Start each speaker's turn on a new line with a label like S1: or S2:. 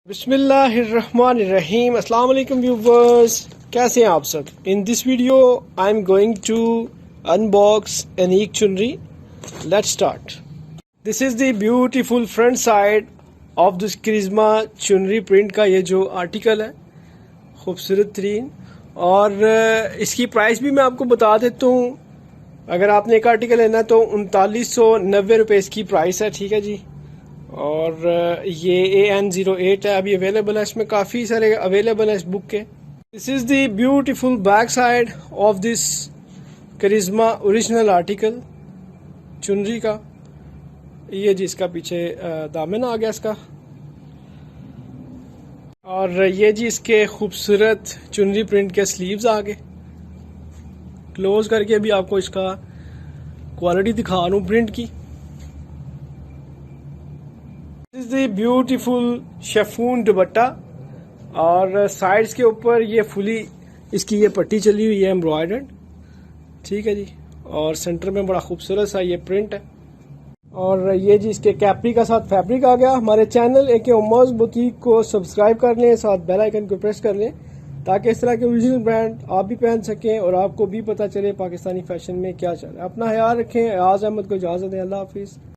S1: बिस्मिल्लाहिर्रहमानिर्रहीम। अस्सलाम वालेकुम व्यूवर्स, कैसे हैं आप सब। In this video I am going to unbox an unique chunri. Let's start. This is the beautiful front side of this Karishma chunri print का ये जो आर्टिकल है, खूबसूरत तरीन। और इसकी प्राइस भी मैं आपको बता देता हूँ। अगर आपने एक आर्टिकल लेना तो 3990 रुपये इसकी प्राइस है, ठीक है जी। और ये AN08 है, अभी अवेलेबल है। इसमें काफ़ी सारे अवेलेबल है इस बुक के। This is the beautiful back side of this Karishma original article चुनरी का। ये जी इसका पीछे दामन आ गया इसका। और ये जी इसके खूबसूरत चुनरी प्रिंट के स्लीव्स आ गए। क्लोज करके भी आपको इसका क्वालिटी दिखा रहा हूँ प्रिंट की। This is the beautiful chiffon दुपट्टा। और साइड्स के ऊपर ये फुली इसकी ये पट्टी चली हुई है एम्ब्रॉयडर्ड, ठीक है जी। और सेंटर में बड़ा खूबसूरत सा ये प्रिंट है। और ये जी इसके कैपरी का साथ फैब्रिक आ गया। हमारे चैनल UMERS बुटीक को सब्सक्राइब कर लें, साथ बेल आइकन को प्रेस कर लें ताकि इस तरह के ओरिजिनल ब्रांड आप भी पहन सकें और आपको भी पता चले पाकिस्तानी फैशन में क्या चल रहा है। अपना ख्याल रखें। आज अहमद को इजाज़त दें। अल्लाह हाफिज़।